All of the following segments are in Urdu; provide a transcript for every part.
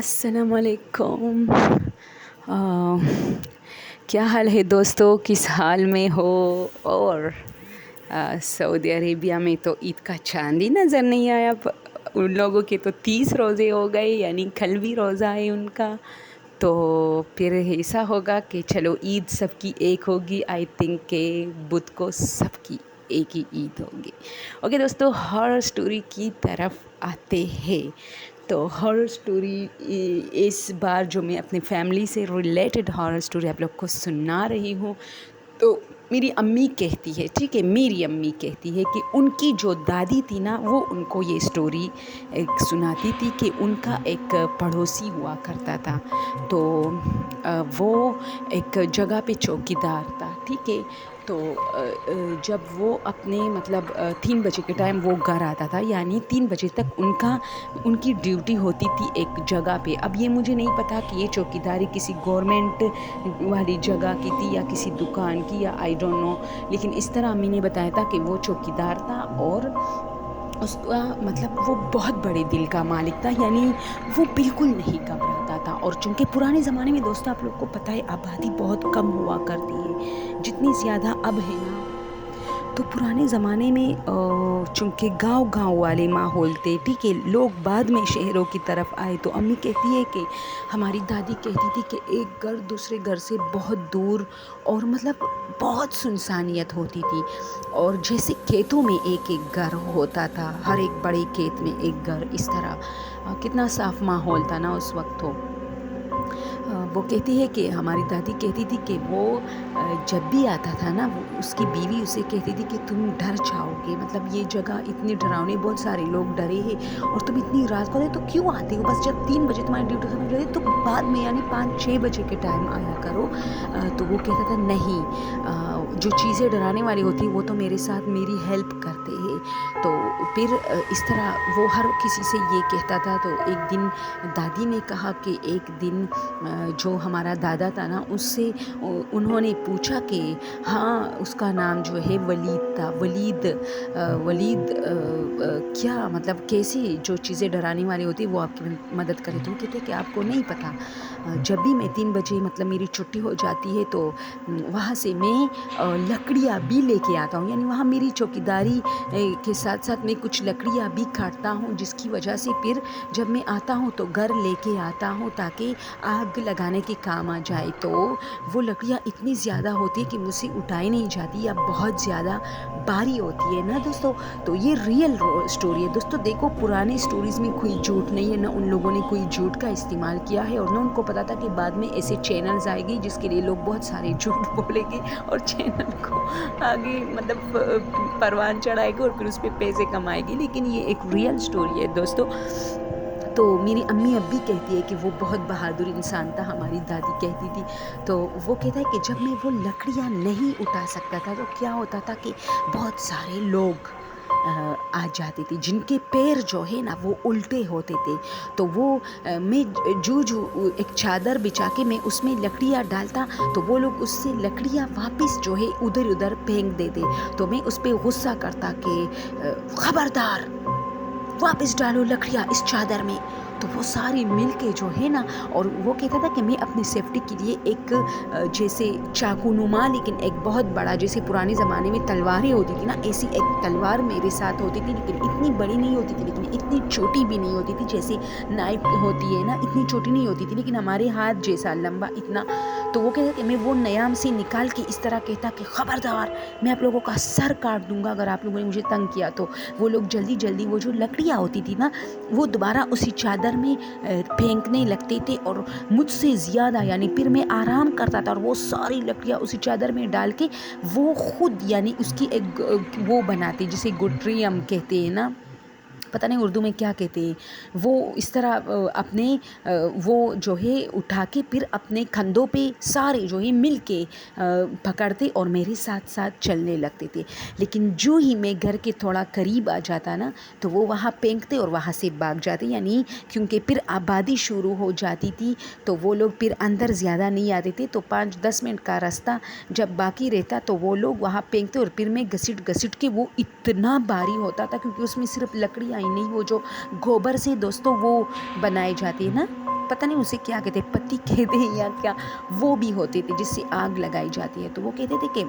السلام علیکم۔ آ، کیا حال ہے دوستو، کس حال میں ہو؟ اور سعودی عربیہ میں تو عید کا چاند ہی نظر نہیں آیا، ان لوگوں کے تو 30 روزے ہو گئے، یعنی کل بھی روزہ ہے ان کا، تو پھر ایسا ہوگا کہ چلو عید سب کی ایک ہوگی۔ آئی تھنک کہ بدھ کو سب کی ایک ہی عید ہوگی۔ اوکے دوستو، ہارر سٹوری کی طرف آتے ہیں۔ تو ہارر سٹوری اس بار جو میں اپنی فیملی سے ریلیٹڈ ہارر سٹوری آپ لوگ کو سنا رہی ہوں، تو میری امی کہتی ہے، ٹھیک ہے، میری امی کہتی ہے کہ ان کی جو دادی تھی نا، وہ ان کو یہ سٹوری سناتی تھی کہ ان کا ایک پڑوسی ہوا کرتا تھا، تو وہ ایک جگہ پہ چوکیدار تھا، ٹھیک ہے۔ تو جب وہ اپنے 3 بجے کے ٹائم وہ گھر آتا تھا، یعنی 3 بجے تک ان کی ڈیوٹی ہوتی تھی ایک جگہ پہ۔ اب یہ مجھے نہیں پتا کہ یہ چوکیداری کسی گورنمنٹ والی جگہ کی تھی یا کسی دکان کی، یا آئی ڈونٹ نو، لیکن اس طرح امی نے بتایا تھا کہ وہ چوکیدار تھا، اور اس کا وہ بہت بڑے دل کا مالک تھا، یعنی وہ بالکل نہیں گھبراتا تھا۔ اور چونکہ پرانے زمانے میں دوستو آپ لوگ کو پتہ ہے آبادی بہت کم ہوا کرتی ہے، جتنی زیادہ اب ہے نا، تو پرانے زمانے میں چونکہ گاؤں والے ماحول تھے، ٹھیک ہے، لوگ بعد میں شہروں کی طرف آئے، تو امی کہتی ہے کہ ہماری دادی کہتی تھی کہ ایک گھر دوسرے گھر سے بہت دور، اور بہت سنسانیت ہوتی تھی، اور جیسے کھیتوں میں ایک ایک گھر ہوتا تھا، ہر ایک بڑے کھیت میں ایک گھر، اس طرح کتنا صاف ماحول تھا نا اس وقت۔ تو وہ کہتی ہے کہ ہماری دادی کہتی تھی کہ وہ جب بھی آتا تھا نا، اس کی بیوی اسے کہتی تھی کہ تم ڈر جاؤ گے، یہ جگہ اتنی ڈراؤنی، بہت سارے لوگ ڈرے ہیں، اور تم اتنی رات کو تو کیوں آتے ہو؟ بس جب 3 بجے تمہاری ڈیوٹی ختم ہو جاتی تو بعد میں، یعنی 5-6 بجے کے ٹائم آیا کرو۔ تو وہ کہتا تھا نہیں، جو چیزیں ڈرانے والی ہوتی ہیں وہ تو میرے ساتھ میری ہیلپ کرتے ہیں۔ تو پھر اس طرح وہ ہر کسی سے یہ کہتا تھا۔ تو ایک دن دادی نے کہا کہ ایک دن جو ہمارا دادا تھا نا، اس سے انہوں نے پوچھا کہ ہاں، اس کا نام جو ہے ولید تھا، ولید کیا کیسی جو چیزیں ڈرانے والی ہوتی وہ آپ کی مدد کرے؟ تو وہ کہتے کہ آپ کو نہیں پتا، جب بھی میں 3 بجے میری چھٹی ہو جاتی ہے، تو وہاں سے میں لکڑیاں بھی لے کے آتا ہوں، یعنی وہاں میری چوکیداری کے ساتھ ساتھ میں کچھ لکڑیاں بھی کاٹتا ہوں، جس کی وجہ سے پھر جب میں آتا ہوں تو گھر لے کے آتا ہوں تاکہ آگ لگانے کے کام آ جائے۔ تو وہ لکڑیاں اتنی زیادہ ہوتی ہے کہ مجھ سے اٹھائی نہیں جاتی، یا بہت زیادہ بھاری ہوتی ہے نا دوستو۔ تو یہ ریئل سٹوری ہے دوستو۔ دیکھو، پرانے سٹوریز میں کوئی جھوٹ نہیں ہے، نہ ان لوگوں نے کوئی جھوٹ کا استعمال کیا ہے، اور نہ ان کو پتا تھا کہ بعد میں ایسے چینلز آئے گی جس کے لیے لوگ بہت سارے جھوٹ بولیں گے، اور چینل کو آگے پروان چڑھائے گے، اور پھر اس پہ پیسے کمائے گی۔ لیکن یہ ایک ریئل سٹوری ہے دوستو۔ تو میری امی اب بھی کہتی ہے کہ وہ بہت بہادر انسان تھا، ہماری دادی کہتی تھی۔ تو وہ کہتا ہے کہ جب میں وہ لکڑیاں نہیں اٹھا سکتا تھا تو کیا ہوتا تھا کہ بہت سارے لوگ آ جاتے تھے، جن کے پیر جو ہے نا وہ الٹے ہوتے تھے، تو وہ میں جو ایک چادر بچھا کے میں اس میں لکڑیاں ڈالتا، تو وہ لوگ اس سے لکڑیاں واپس جو ہے ادھر پھینک دیتے۔ تو میں اس پہ غصہ کرتا کہ خبردار، واپس ڈالو لکڑیاں اس چادر میں۔ تو وہ ساری مل کے جو ہے نا، اور وہ کہتا تھا کہ میں اپنی سیفٹی کے لیے ایک جیسے چاقو نما، لیکن ایک بہت بڑا، جیسے پرانے زمانے میں تلواریں ہوتی تھی نا، ایسی ایک تلوار میرے ساتھ ہوتی تھی، لیکن اتنی بڑی نہیں ہوتی تھی، لیکن اتنی چھوٹی بھی نہیں ہوتی تھی، جیسے نائف ہوتی ہے نا، اتنی چھوٹی نہیں ہوتی تھی، لیکن ہمارے ہاتھ جیسا لمبا اتنا۔ تو وہ کہتا کہ میں وہ نیام سے نکال کے اس طرح کہتا کہ خبردار، میں آپ لوگوں کا سر کاٹ دوں گا اگر آپ لوگوں نے مجھے تنگ کیا۔ تو وہ لوگ جلدی وہ جو لکڑیاں ہوتی تھی نا، وہ دوبارہ اسی چادر میں پھینکنے لگتے تھے، اور مجھ سے زیادہ، یعنی پھر میں آرام کرتا تھا، اور وہ ساری لکڑیاں اسی چادر میں ڈال کے وہ خود، یعنی اس کی ایک وہ بناتے، جسے گٹری ہم کہتے ہیں نا، پتہ نہیں اردو میں کیا کہتے ہیں، وہ اس طرح اپنے وہ جو ہے اٹھا کے پھر اپنے کندھوں پہ سارے جو ہے مل کے پکڑتے، اور میرے ساتھ ساتھ چلنے لگتے تھے۔ لیکن جو ہی میں گھر کے تھوڑا قریب آ جاتا نا، تو وہ وہاں پھینکتے اور وہاں سے بھاگ جاتے، یعنی کیونکہ پھر آبادی شروع ہو جاتی تھی، تو وہ لوگ پھر اندر زیادہ نہیں آتے تھے، تو 5-10 منٹ کا راستہ جب باقی رہتا تو وہ لوگ وہاں پھینکتے، اور پھر میں گھسٹ کے، وہ اتنا بھاری ہوتا تھا کیونکہ اس میں صرف لکڑیاں ہی نہیں، وہ جو گوبر سے دوستوں وہ بنائے جاتے ہیں نا، پتہ نہیں اسے کیا کہتے ہیں، پتی کہتے ہیں یا کیا، وہ بھی ہوتے تھے جس سے آگ لگائی جاتی ہے. تو وہ کہتے تھے کہ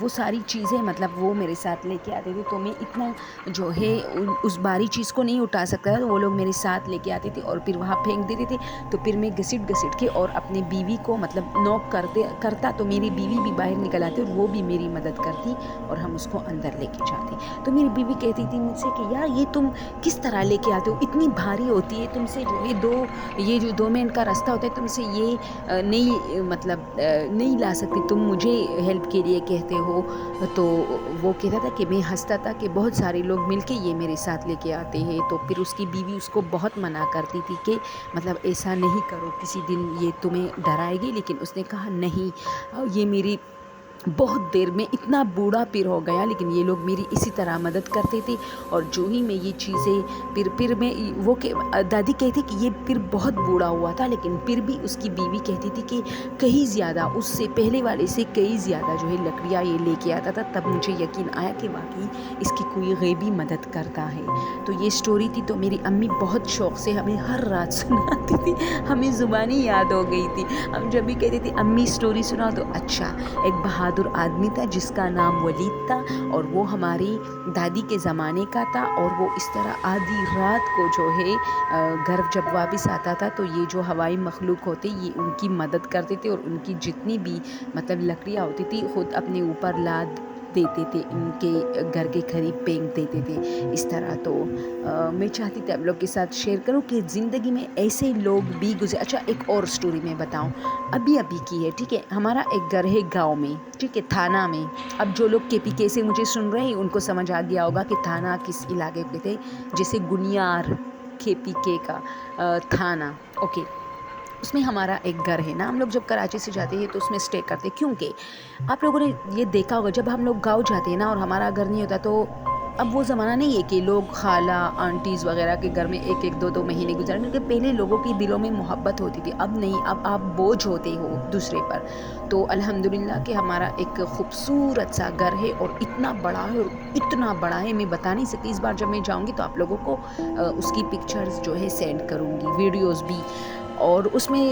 وہ ساری چیزیں مطلب وہ میرے ساتھ لے کے آتے تھے. تو میں اتنا جو ہے اس باری چیز کو نہیں اٹھا سکتا تھا، تو وہ لوگ میرے ساتھ لے کے آتے تھے اور پھر وہاں پھینک دیتے تھے. تو پھر میں گھسٹ کے اور اپنی بیوی کو مطلب نوک کرتا تو میری بیوی بھی باہر نکل آتی اور وہ بھی میری مدد کرتی اور ہم اس کو اندر لے کے جاتے. تو میری بیوی کہتی تھی مجھ سے کہ یار یہ تم کس طرح لے کے آتے ہو، اتنی بھاری ہوتی ہے، تم سے جو ہے یہ جو 2 منٹ کا راستہ ہوتا ہے تم سے یہ نہیں مطلب نہیں لا سکتی، تم مجھے ہیلپ کے لیے کہتے ہو. تو وہ کہتا تھا کہ میں ہنستا تھا کہ بہت سارے لوگ مل کے یہ میرے ساتھ لے کے آتے ہیں. تو پھر اس کی بیوی اس کو بہت منع کرتی تھی کہ مطلب ایسا نہیں کرو، کسی دن یہ تمہیں ڈرائے گی. لیکن اس نے کہا نہیں، یہ میری بہت دیر میں اتنا بوڑھا پھر ہو گیا لیکن یہ لوگ میری اسی طرح مدد کرتے تھے. اور جو ہی میں یہ چیزیں پھر میں وہ دادی کہتی کہ یہ پھر بہت بوڑھا ہوا تھا، لیکن پھر بھی اس کی بیوی کہتی تھی کہ کہیں زیادہ اس سے پہلے والے سے کئی زیادہ جو ہے لکڑیاں یہ لے کے آتا تھا. تب مجھے یقین آیا کہ واقعی اس کی کوئی غیبی مدد کرتا ہے. تو یہ سٹوری تھی. تو میری امی بہت شوق سے ہمیں ہر رات سناتی تھی، ہمیں زبانی یاد ہو گئی تھی. ہم جب بھی کہتے تھے امی سٹوری سناؤ تو اچھا. ایک بہادر آدمی تھا جس کا نام ولید تھا اور وہ ہماری دادی کے زمانے کا تھا. اور وہ اس طرح آدھی رات کو جو ہے گھر جب واپس آتا تھا تو یہ جو ہوائی مخلوق ہوتے یہ ان کی مدد کرتے تھے اور ان کی جتنی بھی مطلب لکڑیاں ہوتی تھی خود اپنے اوپر لاد دیتے تھے، ان کے گھر کے قریب پھینک دیتے تھے اس طرح. تو میں چاہتی تھی آپ لوگ کے ساتھ شیئر کروں کہ زندگی میں ایسے لوگ بھی گزرے. اچھا ایک اور سٹوری میں بتاؤں، ابھی کی ہے، ٹھیک ہے. ہمارا ایک گھر ہے گاؤں میں، ٹھیک ہے، تھانہ میں. اب جو لوگ KPK سے مجھے سن رہے ہیں ان کو سمجھ آ گیا ہوگا کہ تھانہ کس علاقے پہ تھے. جیسے گنیار KPK کا تھانہ، اوکے. اس میں ہمارا ایک گھر ہے نا. ہم لوگ جب کراچی سے جاتے ہیں تو اس میں اسٹے کرتے ہیں، کیونکہ آپ لوگوں نے یہ دیکھا ہوگا جب ہم لوگ گاؤں جاتے ہیں نا اور ہمارا گھر نہیں ہوتا تو اب وہ زمانہ نہیں ہے کہ لوگ خالہ آنٹیز وغیرہ کے گھر میں 1-2 مہینے گزارنے، کیونکہ پہلے لوگوں کے دلوں میں محبت ہوتی تھی. اب نہیں، اب آپ بوجھ ہوتے ہو دوسرے پر. تو الحمدللہ کہ ہمارا ایک خوبصورت سا گھر ہے اور اتنا بڑا ہے، اور اتنا بڑا ہے میں بتا نہیں سکتی. اس بار جب میں جاؤں گی تو آپ لوگوں کو اس کی پکچرز جو ہے سینڈ کروں گی، ویڈیوز بھی. اور اس میں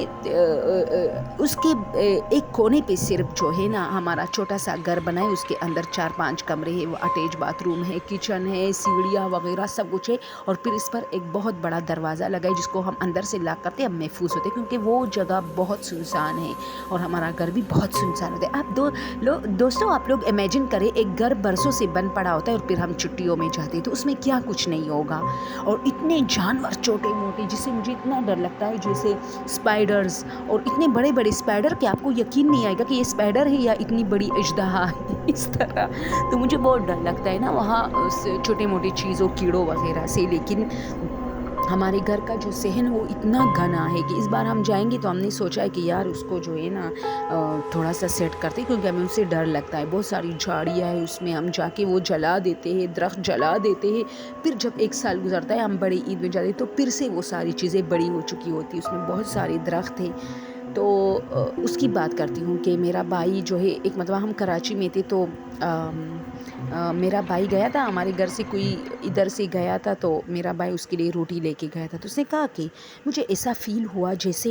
اس کے ایک کونے پہ صرف جو ہے نا ہمارا چھوٹا سا گھر بنا ہے. اس کے اندر 4-5 کمرے ہیں، وہ اٹیچ باتھ روم ہے، کچن ہے، سیڑھیاں وغیرہ سب کچھ ہے. اور پھر اس پر ایک بہت بڑا دروازہ لگا ہے جس کو ہم اندر سے لاک کرتے اب محفوظ ہوتے، کیونکہ وہ جگہ بہت سنسان ہے اور ہمارا گھر بھی بہت سنسان ہوتا ہے. آپ دوستوں آپ لوگ امیجن کریں ایک گھر برسوں سے بند پڑا ہوتا ہے اور پھر ہم چھٹیوں میں جاتے ہیں تو اس میں کیا کچھ نہیں ہوگا. اور اتنے جانور چھوٹے موٹے جس سے مجھے اتنا ڈر لگتا ہے، جیسے اسپائڈرز، اور اتنے بڑے بڑے اسپائڈر کہ آپ کو یقین نہیں آئے گا کہ یہ اسپائڈر ہے یا اتنی بڑی اژدہا ہے اس طرح. تو مجھے بہت ڈر لگتا ہے نا وہاں چھوٹے موٹے چیزوں کیڑوں وغیرہ سے. لیکن ہمارے گھر کا جو صحن وہ اتنا گھنا ہے کہ اس بار ہم جائیں گے تو ہم نے سوچا ہے کہ یار اس کو جو ہے نا تھوڑا سا سیٹ کرتے، کیونکہ ہمیں اس سے ڈر لگتا ہے. بہت ساری جھاڑیاں ہیں اس میں، ہم جا کے وہ جلا دیتے ہیں، درخت جلا دیتے ہیں. پھر جب 1 سال گزرتا ہے ہم بڑی عید میں جاتے ہیں تو پھر سے وہ ساری چیزیں بڑی ہو چکی ہوتی ہیں. اس میں بہت سارے درخت ہیں. تو اس کی بات کرتی ہوں کہ میرا بھائی جو ہے ایک مرتبہ ہم کراچی میں تھے تو میرا بھائی گیا تھا ہمارے گھر سے، کوئی ادھر سے گیا تھا تو میرا بھائی اس کے لیے روٹی لے کے گیا تھا. تو اس نے کہا کہ مجھے ایسا فیل ہوا جیسے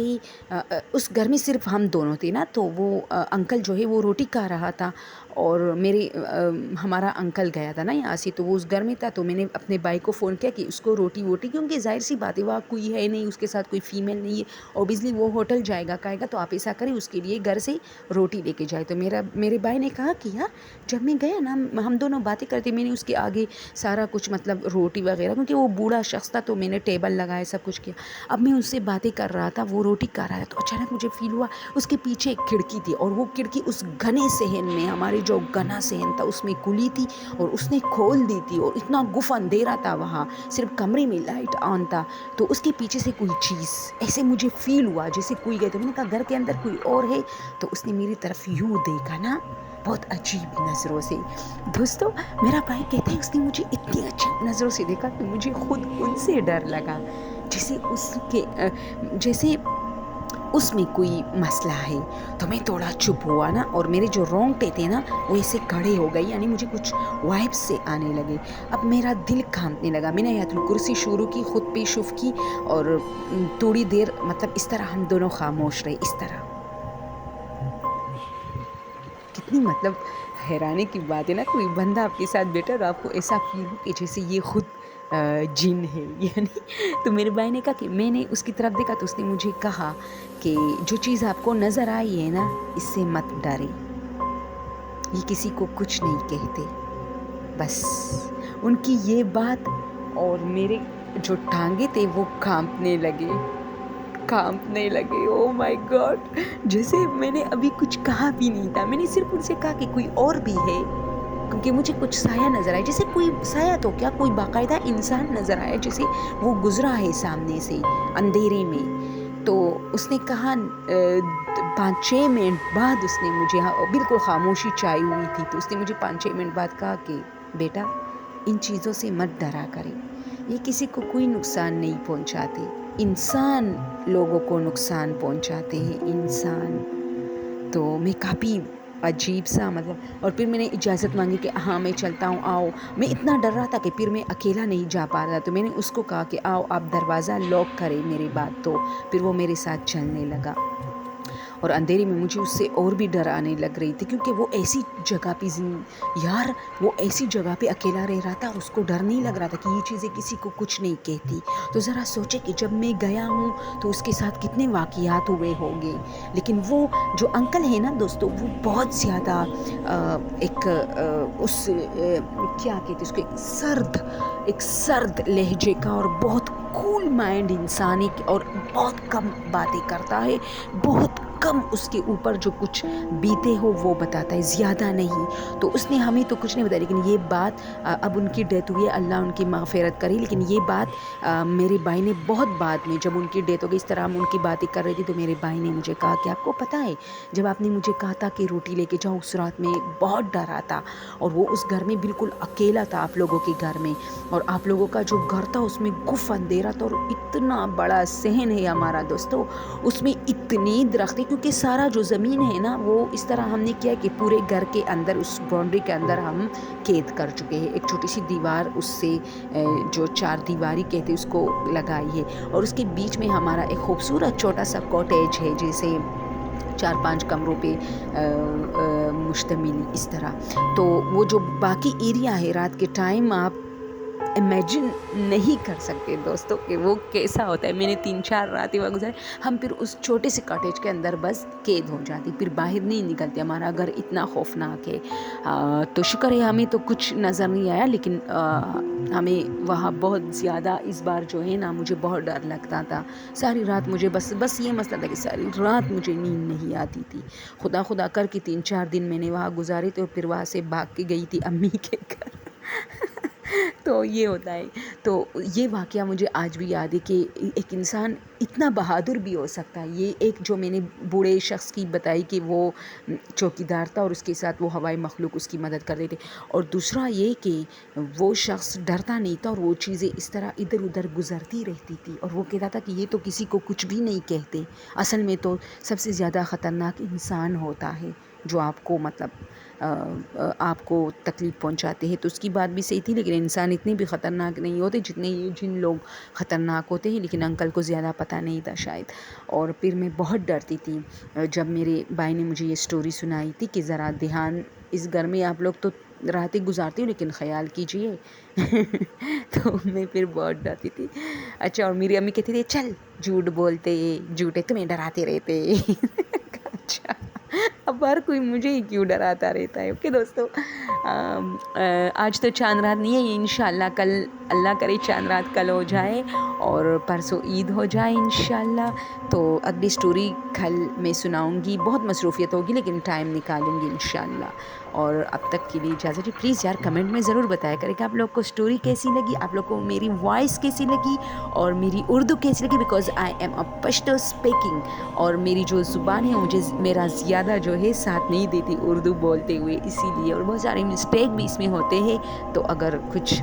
اس گھر میں صرف ہم دونوں تھے نا. تو وہ انکل جو ہے وہ روٹی کھا رہا تھا اور ہمارا انکل گیا تھا نا یہاں سے تو وہ اس گھر میں تھا. تو میں نے اپنے بھائی کو فون کیا کہ اس کو روٹی کیونکہ ظاہر سی بات ہے وہاں کوئی ہے نہیں، اس کے ساتھ کوئی فیمیل نہیں ہے، اوبیسلی وہ ہوٹل جائے گا کھائے گا. تو آپ ایسا کریں اس کے لیے گھر سے روٹی لے کے جائے. تو میرے بھائی نے کہا کہ یار جب میں گیا نا ہم دونوں باتیں کرتے، میں نے اس کے آگے سارا کچھ مطلب روٹی وغیرہ، کیونکہ وہ بوڑھا شخص تھا تو میں نے ٹیبل لگایا، سب کچھ کیا. اب میں اس سے باتیں کر رہا تھا، وہ روٹی کھا رہا تھا. تو اچانک مجھے فیل ہوا اس کے پیچھے ایک کھڑکی تھی اور وہ کھڑکی اس گھنے صحن میں، ہمارے جو گھنا صحن تھا اس میں کھلی تھی اور اس نے کھول دی تھی. اور اتنا گف اندھیرا تھا وہاں، صرف کمرے میں لائٹ آن تھا. تو اس کے پیچھے سے کوئی چیز ایسے مجھے فیل ہوا جیسے کوئی گئے. تو میں نے کہا گھر کے اندر کوئی اور ہے؟ تو اس نے میری طرف یوں دیکھا نا بہت عجیب نظروں سے. دوستو میرا بھائی کہتا ہے اس نے مجھے اتنی عجیب نظروں سے دیکھا کہ مجھے خود ان سے ڈر لگا. جیسے اس میں کوئی مسئلہ ہے. تو میں تھوڑا چپ ہوا نا, اور میرے جو رونگٹے تھے نا وہ ایسے کھڑے ہو گئی, یعنی مجھے کچھ وائبس سے آنے لگے. اب میرا دل کانپنے لگا. میں نے آیت الکرسی شروع کی, خود پہ شف کی, اور تھوڑی دیر مطلب اس طرح ہم دونوں خاموش رہے. اس طرح کتنی مطلب حیرانے کی بات ہے نا, کوئی بندہ آپ کے ساتھ بیٹھا اور آپ کو ایسا فیل ہو کہ جیسے یہ خود جن ہے یعنی. تو میرے بھائی نے کہا کہ میں نے اس کی طرف دیکھا تو اس نے مجھے کہا کہ جو چیز آپ کو نظر آئی ہے نا اس سے مت ڈرے, یہ کسی کو کچھ نہیں کہتے. بس ان کی یہ بات اور میرے جو ٹانگے تھے وہ کانپنے لگے. او مائی گاڈ, جیسے میں نے ابھی کچھ کہا بھی نہیں تھا. میں نے صرف ان سے کہا کہ کوئی اور بھی ہے, کیونکہ مجھے کچھ سایہ نظر آیا, جیسے کوئی سایہ تو کیا, کوئی باقاعدہ انسان نظر آیا جیسے وہ گزرا ہے سامنے سے اندھیرے میں. تو اس نے کہا 5-6 منٹ بعد اس نے مجھے, بالکل خاموشی چھائی ہوئی تھی, تو اس نے مجھے 5-6 منٹ بعد کہا کہ بیٹا ان چیزوں سے مت ڈرا کرے, یہ کسی کو کوئی نقصان نہیں پہنچاتے. انسان لوگوں کو نقصان پہنچاتے ہیں, انسان. تو میں کافی عجیب سا مطلب, اور پھر میں نے اجازت مانگی کہ ہاں میں چلتا ہوں, آؤ. میں اتنا ڈر رہا تھا کہ پھر میں اکیلا نہیں جا پا رہا, تو میں نے اس کو کہا کہ آؤ آپ دروازہ لاک کریں میرے بعد. تو پھر وہ میرے ساتھ چلنے لگا. اور اندھیرے میں مجھے اس سے اور بھی ڈر آنے لگ رہی تھی, کیونکہ وہ ایسی جگہ پہ یار وہ ایسی جگہ پہ اکیلا رہ رہا تھا, اور اس کو ڈر نہیں لگ رہا تھا کہ یہ چیزیں کسی کو کچھ نہیں کہتی. تو ذرا سوچے کہ جب میں گیا ہوں تو اس کے ساتھ کتنے واقعات ہوئے ہوں گے. لیکن وہ جو انکل ہے نا دوستو, وہ بہت زیادہ ایک اس کیا کہتے اس کو, ایک سرد لہجے کا اور بہت کول مائنڈ انسان ہے, اور بہت کم باتیں کرتا ہے, بہت کم اس کے اوپر جو کچھ بیتے ہو وہ بتاتا ہے, زیادہ نہیں. تو اس نے ہمیں تو کچھ نہیں بتایا, لیکن یہ بات اب ان کی ڈیتھ ہوئی ہے, اللہ ان کی مغفرت کرے. لیکن یہ بات میرے بھائی نے بہت بعد میں, جب ان کی ڈیتھ ہو گئی, اس طرح ہم ان کی باتیں کر رہے تھے, تو میرے بھائی نے مجھے کہا کہ آپ کو پتہ ہے جب آپ نے مجھے کہا تھا کہ روٹی لے کے جاؤ, اس رات میں بہت ڈر آتا, اور وہ اس گھر میں بالکل اکیلا تھا آپ لوگوں کے گھر میں, اور آپ لوگوں کا جو گھر تھا اس میں گف اندھیرا تھا, اور اتنا بڑا صحن ہے ہمارا دوستو, اس میں اتنی درخت, کیونکہ سارا جو زمین ہے نا وہ اس طرح ہم نے کیا کہ پورے گھر کے اندر, اس باؤنڈری کے اندر ہم قید کر چکے ہیں. ایک چھوٹی سی دیوار اس سے جو 4 دیواری کہتے اس کو لگائی ہے, اور اس کے بیچ میں ہمارا ایک خوبصورت چھوٹا سا کوٹیج ہے, جیسے 4-5 کمروں پہ مشتمل اس طرح. تو وہ جو باقی ایریا ہے رات کے ٹائم آپ امیجن نہیں کر سکتے دوستو کہ وہ کیسا ہوتا ہے. میں نے 3-4 راتیں وہاں گزاری. ہم پھر اس چھوٹے سے کاٹیج کے اندر بس قید ہو جاتی, پھر باہر نہیں نکلتے. ہمارا گھر اتنا خوفناک ہے. تو شکر ہے ہمیں تو کچھ نظر نہیں آیا, لیکن ہمیں وہاں بہت زیادہ اس بار جو ہے نا مجھے بہت ڈر لگتا تھا. ساری رات مجھے بس یہ مسئلہ تھا کہ ساری رات مجھے نیند نہیں آتی تھی. خدا کر کے 3-4 دن میں نے وہاں گزارے تھے, اور پھر وہاں سے بھاگ کے گئی تھی امی کے گھر. تو یہ ہوتا ہے. تو یہ واقعہ مجھے آج بھی یاد ہے کہ ایک انسان اتنا بہادر بھی ہو سکتا ہے. یہ ایک جو میں نے بوڑھے شخص کی بتائی کہ وہ چوکیدار تھا, اور اس کے ساتھ وہ ہوائی مخلوق اس کی مدد کر رہے تھے. اور دوسرا یہ کہ وہ شخص ڈرتا نہیں تھا, اور وہ چیزیں اس طرح ادھر ادھر گزرتی رہتی تھی, اور وہ کہتا تھا کہ یہ تو کسی کو کچھ بھی نہیں کہتے. اصل میں تو سب سے زیادہ خطرناک انسان ہوتا ہے جو آپ کو مطلب آپ کو تکلیف پہنچاتے ہیں. تو اس کی بات بھی صحیح تھی, لیکن انسان اتنے بھی خطرناک نہیں ہوتے جتنے یہ جن لوگ خطرناک ہوتے ہیں. لیکن انکل کو زیادہ پتہ نہیں تھا شاید. اور پھر میں بہت ڈرتی تھی جب میرے بھائی نے مجھے یہ سٹوری سنائی تھی کہ ذرا دھیان, اس گھر میں آپ لوگ تو راتیں گزارتی ہوں لیکن خیال کیجئے. تو میں پھر بہت ڈرتی تھی. اچھا, اور میری امی کہتی تھی چل جھوٹ بولتے, جھوٹے تمہیں ڈراتے رہتے. اچھا, اب ہر کوئی مجھے ہی کیوں ڈراتا رہتا ہے. اوکے دوستو, آج تو چاند رات نہیں ہے, انشاءاللہ کل اللہ کرے چاند رات کل ہو جائے, اور پرسوں عید ہو جائے انشاءاللہ. تو اگلی سٹوری کل میں سناؤں گی. بہت مصروفیت ہوگی لیکن ٹائم نکالوں گی انشاءاللہ. اور اب تک کے لیے اجازت ہے. پلیز یار کمنٹ میں ضرور بتایا کریں کہ آپ لوگ کو سٹوری کیسی لگی, آپ لوگ کو میری وائس کیسی لگی, اور میری اردو کیسی لگی. Because I am a Pashto speaking, اور میری جو زبان ہے مجھے میرا زیادہ جو ہے ساتھ نہیں دیتی اردو بولتے ہوئے, اسی لیے. اور بہت سارے مسٹیک بھی اس میں ہوتے ہیں, تو اگر کچھ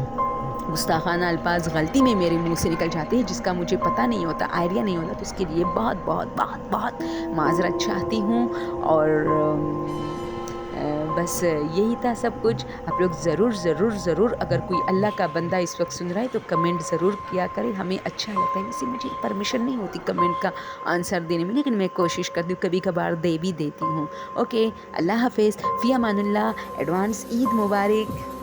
گستاخانہ الفاظ غلطی میں میرے منہ سے نکل جاتے ہیں جس کا مجھے پتہ نہیں ہوتا، آئیڈیا نہیں ہوتا، تو اس کے لیے بہت بہت بہت بہت معذرت چاہتی ہوں. اور بس یہی تھا سب کچھ. آپ لوگ ضرور ضرور ضرور اگر کوئی اللہ کا بندہ اس وقت سن رہا ہے تو کمنٹ ضرور کیا کرے، ہمیں اچھا لگتا ہے. ویسے مجھے پرمیشن نہیں ہوتی کمنٹ کا آنسر دینے میں، لیکن میں کوشش کرتی ہوں، کبھی کبھار دے بھی دیتی ہوں. اوکے، اللہ حافظ، فی امان اللہ، ایڈوانس عید مبارک.